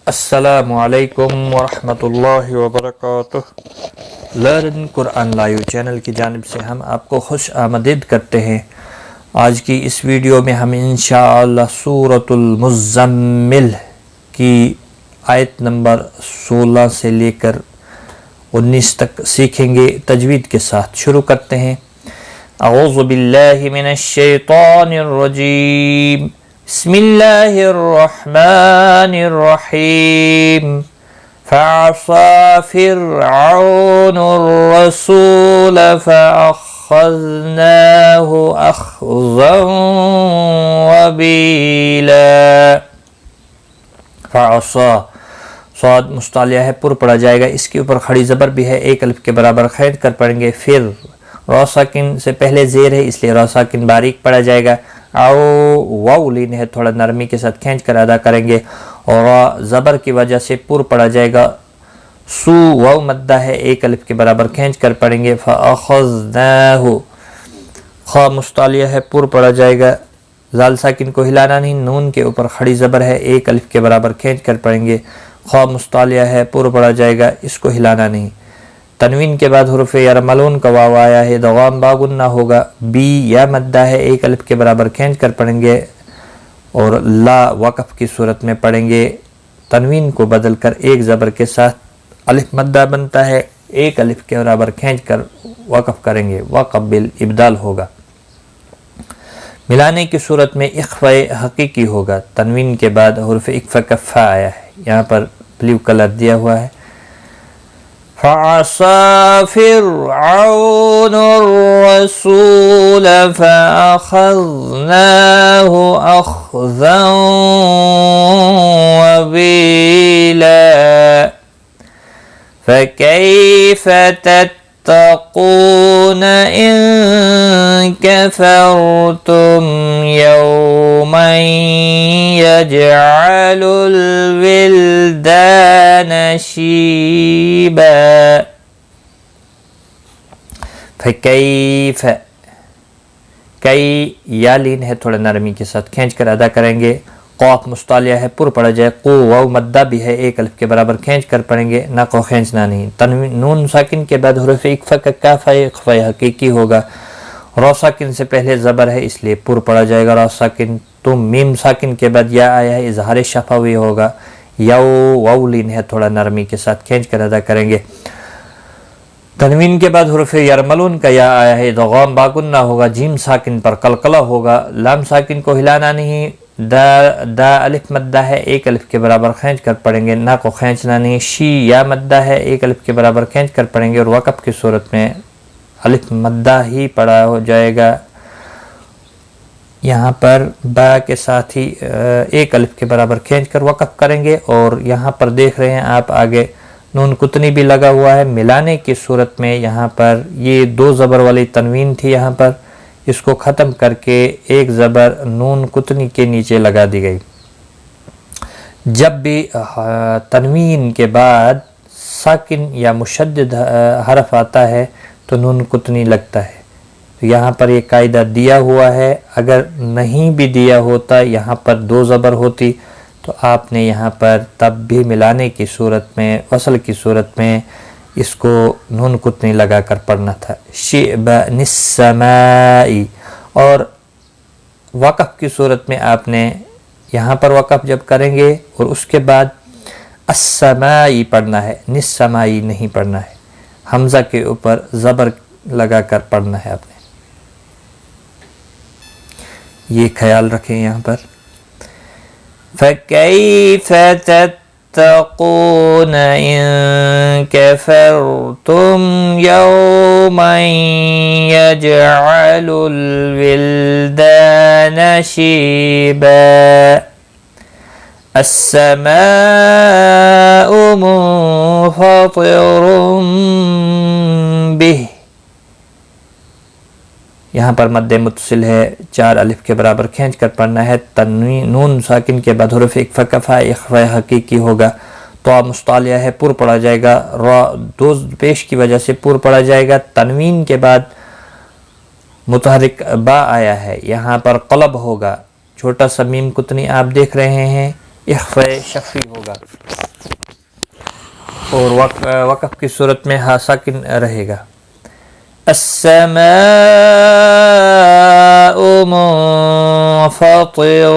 السلام علیکم ورحمۃ اللہ وبرکاتہ۔ لرن قرآن لائیو چینل کی جانب سے ہم آپ کو خوش آمدید کرتے ہیں۔ آج کی اس ویڈیو میں ہم انشاءاللہ سورۃ المزمل کی آیت نمبر 16 سے لے کر 19 تک سیکھیں گے تجوید کے ساتھ۔ شروع کرتے ہیں۔ اعوذ باللہ من الشیطان الرجیم، بسم اللہ الرحمن الرحیم۔ فعصى فرعون الرسول فأخذناه أخذا وبيلا۔ فعصى صاد مستعلیہ ہے، پر پڑھا جائے گا، اس کے اوپر کھڑی زبر بھی ہے، ایک الف کے برابر خیر کر پڑھیں گے۔ پھر را ساکن سے پہلے زیر ہے، اس لیے را ساکن باریک پڑھا جائے گا۔ او واو لین ہے، تھوڑا نرمی کے ساتھ کھینچ کر ادا کریں گے، اور را زبر کی وجہ سے پر پڑھا جائے گا۔ سو واو مدہ ہے، ایک الف کے برابر کھینچ کر پڑھیں گے۔ فاخذناہ خا مستعلیہ ہے، پر پڑھا جائے گا، زال ساکن کو ہلانا نہیں، نون کے اوپر کھڑی زبر ہے، ایک الف کے برابر کھینچ کر پڑھیں گے۔ خا مستعلیہ ہے، پر پڑھا جائے گا، اس کو ہلانا نہیں۔ تنوین کے بعد حرف یرملون کا واو آیا ہے، دوام باغنہ ہوگا۔ بی یا مدہ ہے، ایک الف کے برابر کھینچ کر پڑھیں گے، اور لا وقف کی صورت میں پڑھیں گے۔ تنوین کو بدل کر ایک زبر کے ساتھ الف مدہ بنتا ہے، ایک الف کے برابر کھینچ کر وقف کریں گے، وقبل ابدال ہوگا۔ ملانے کی صورت میں اخفاء حقیقی ہوگا۔ تنوین کے بعد حرف اکفا کفا آیا ہے، یہاں پر بلیو کلر دیا ہوا ہے۔ فعصى فرعون الرسول فأخذناه أخذا وبيلا فكيف تتقون إن كفرتم يوما يجعل الولدان شيبا۔ فکیف کئی یا لین ہے، تھوڑا نرمی کے ساتھ کھینچ کر ادا کریں گے۔ قاف مستعلیہ ہے، پر پڑھا جائے۔ قو واو مدہ بھی ہے، ایک الف کے برابر کھینچ کر پڑھیں گے، نہ کو کھینچنا نہیں۔ نون ساکن کے بعد حرف اکفا کا کاف ہے، اخفا حقیقی ہوگا۔ را ساکن سے پہلے زبر ہے، اس لیے پر پڑھا جائے گا، را ساکن۔ تم میم ساکن کے بعد یا آیا ہے، اظہار شفوی ہوگا۔ یو واو لین ہے، تھوڑا نرمی کے ساتھ کھینچ کر ادا کریں گے۔ تنوین کے بعد حرف یرملون کا یا آیا ہے، ادغام باغنہ ہوگا، جیم ساکن پر قلقلہ ہوگا، لام ساکن کو ہلانا نہیں۔ دا الف مدہ ہے، ایک الف کے برابر کھینچ کر پڑھیں گے، نہ کو کھینچنا نہیں۔ شی یا مدہ ہے، ایک الف کے برابر کھینچ کر پڑھیں گے، اور وقف کی صورت میں الف مدہ ہی پڑھا ہو جائے گا۔ یہاں پر با کے ساتھ ہی ایک الف کے برابر کھینچ کر وقف کریں گے، اور یہاں پر دیکھ رہے ہیں آپ آگے نون کتنی بھی لگا ہوا ہے۔ ملانے کی صورت میں یہاں پر یہ دو زبر والی تنوین تھی، یہاں پر اس کو ختم کر کے ایک زبر نون کتنی کے نیچے لگا دی گئی۔ جب بھی تنوین کے بعد ساکن یا مشدد حرف آتا ہے تو نون کتنی لگتا ہے، تو یہاں پر یہ قاعدہ دیا ہوا ہے۔ اگر نہیں بھی دیا ہوتا، یہاں پر دو زبر ہوتی، تو آپ نے یہاں پر تب بھی ملانے کی صورت میں، وصل کی صورت میں اس کو نون کتنی لگا کر پڑھنا تھا۔ شئبن السماء، اور وقف کی صورت میں آپ نے یہاں پر وقف جب کریں گے اور اس کے بعد السماء پڑھنا ہے، نسماء نہیں پڑھنا ہے، حمزہ کے اوپر زبر لگا کر پڑھنا ہے آپ نے، یہ خیال رکھیں یہاں پر۔ فَكَيْفَ تَتَّقُونَ إِن كَفَرْتُمْ يَوْمًا يَجْعَلُ الْوِلْدَانَ شِيبًا السَّمَاءُ مُنفَطِرٌ بِهِ۔ یہاں پر مد متصل ہے، چار الف کے برابر کھینچ کر پڑھنا ہے۔ نون ساکن کے بعد حرف اکفا کفا اخفاء حقیقی ہوگا۔ تو مستعلیہ ہے، پر پڑھا جائے گا، را دو پیش کی وجہ سے پر پڑھا جائے گا۔ تنوین کے بعد متحرک با آیا ہے، یہاں پر قلب ہوگا، چھوٹا سا میم کتنی آپ دیکھ رہے ہیں، اخفاء شفوی ہوگا۔ اور وقف کی صورت میں ہا ساکن رہے گا. السماء منفطر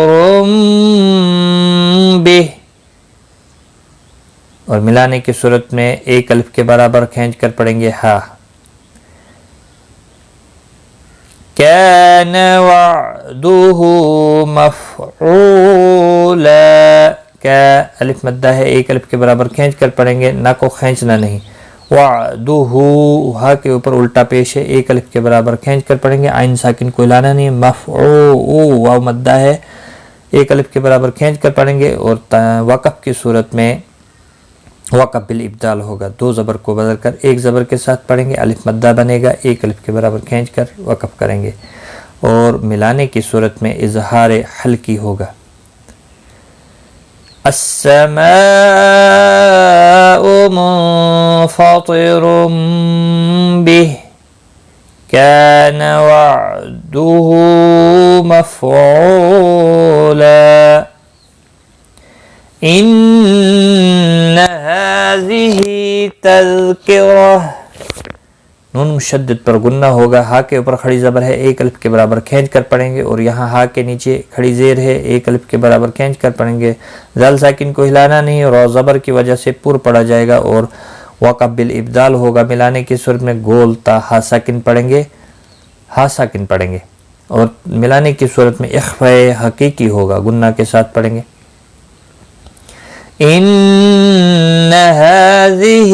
به، اور ملانے کی صورت میں ایک الف کے برابر کھینچ کر پڑھیں گے ہا. كان وعده مفعولا، کیا الف مدہ ہے، ایک الف کے برابر کھینچ کر پڑھیں گے، نہ کو کھینچنا نہیں. وعدہ ہا کے اوپر الٹا پیش ہے، ایک الف کے برابر کھینچ کر پڑھیں گے، عین ساکن کو ہلانا نہیں. مفعول واو مدہ ہے، ایک الف کے برابر کھینچ کر پڑھیں گے. اور وقف کی صورت میں وقف بالابدال ہوگا، دو زبر کو بدل کر ایک زبر کے ساتھ پڑھیں گے، الف مدہ بنے گا، ایک الف کے برابر کھینچ کر وقف کریں گے. اور ملانے کی صورت میں اظہار حلقی ہوگا. السماء منفطر به كان وعده مفعولا ان هذه تذکرہ. نون مشدد پر گنہ ہوگا، ہا کے اوپر کھڑی زبر ہے، ایک الف کے برابر کھینچ کر پڑھیں گے. اور یہاں ہا کے نیچے کھڑی زیر ہے، ایک الف کے برابر کھینچ کر پڑھیں گے. ذال ساکن کو ہلانا نہیں، اور زبر کی وجہ سے پر پڑھا جائے گا. اور وقف بالابدال ہوگا، ملانے کی صورت میں گول تا ہا ساکن پڑھیں گے، ہا ساکن پڑھیں گے. اور ملانے کی صورت میں اخفاء حقیقی ہوگا، گنہ کے ساتھ پڑھیں گے. ان هذه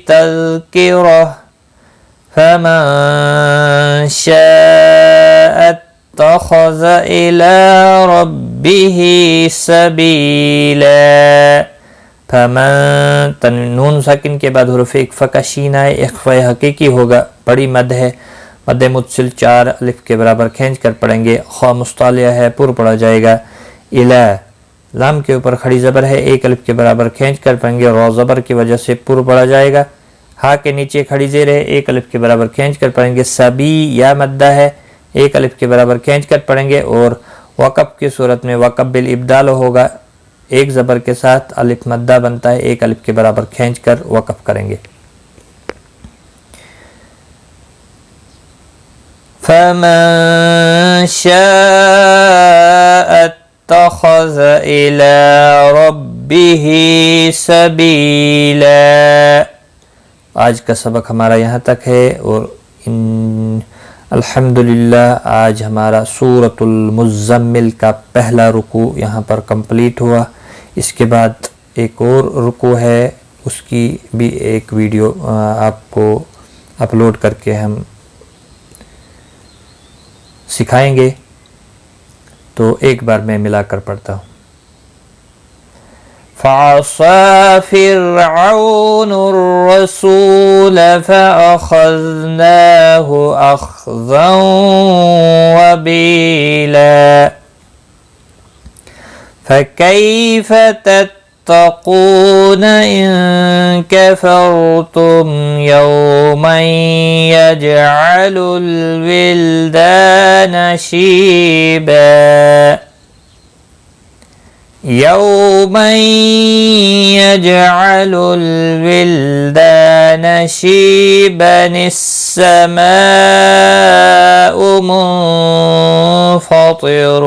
تذکرہ فمن شاء اتخذ الى ربه سبیلا. فمن نون ساکن کے بعد حروف اکفا کا شین آئے، اخفاء حقیقی ہوگا، بڑی مد ہے، مد متصل 4 الف کے برابر کھینچ کر پڑھیں گے. خا مستعلیہ ہے، پر پڑھا جائے گا. الہ لام کے اوپر کھڑی زبر ہے، ایک الف کے برابر کھینچ کر پڑھیں گے، را زبر کی وجہ سے پر پڑھا جائے گا. ہا کے نیچے کھڑی زیر ہے، ایک الف کے برابر کھینچ کر پڑھیں گے. سبی یا مدہ ہے، ایک الف کے برابر کھینچ کر پڑھیں گے. اور وقف کی صورت میں وقف بالابدال ہوگا، ایک زبر کے ساتھ الف مدہ بنتا ہے، ایک الف کے برابر کھینچ کر وقف کریں گے. فمن شاء اتخذ الى ربه سبیلا. آج کا سبق ہمارا یہاں تک ہے. اور الحمدللہ آج ہمارا سورۃ المزمل کا پہلا رکوع یہاں پر کمپلیٹ ہوا. اس کے بعد ایک اور رکوع ہے، اس کی بھی ایک ویڈیو آپ کو اپلوڈ کر کے ہم سکھائیں گے. تو ایک بار میں ملا کر پڑھتا ہوں. فعصى فرعون الرسول فأخذناه أخذا وبيلا فكيف تتقون إن كفرتم يوما يجعل الولدان شيبا يوما يجعل الولدان شيبا السماء منفطر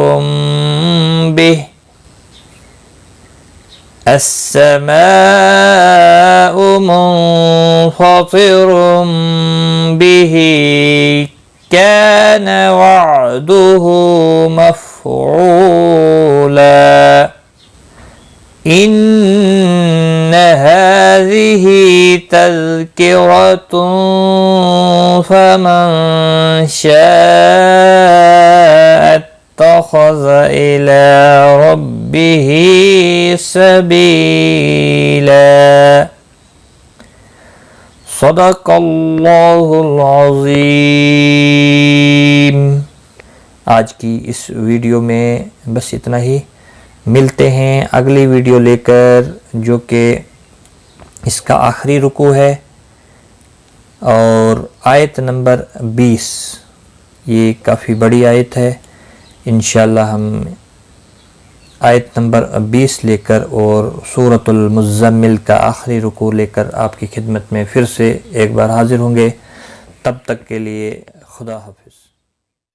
به السماء منفطر به كان وعده مفعولا إن هذه تذكرة فمن شاء اتخذ إلى ربه سبيلا. صدق اللہ العظیم. آج کی اس ویڈیو میں بس اتنا ہی. ملتے ہیں اگلی ویڈیو لے کر، جو کہ اس کا آخری رکوع ہے اور آیت نمبر 20. یہ کافی بڑی آیت ہے. انشاءاللہ ہم آیت نمبر 20 لے کر اور سورۃ المزمل کا آخری رکوع لے کر آپ کی خدمت میں پھر سے ایک بار حاضر ہوں گے۔ تب تک کے لیے خدا حافظ۔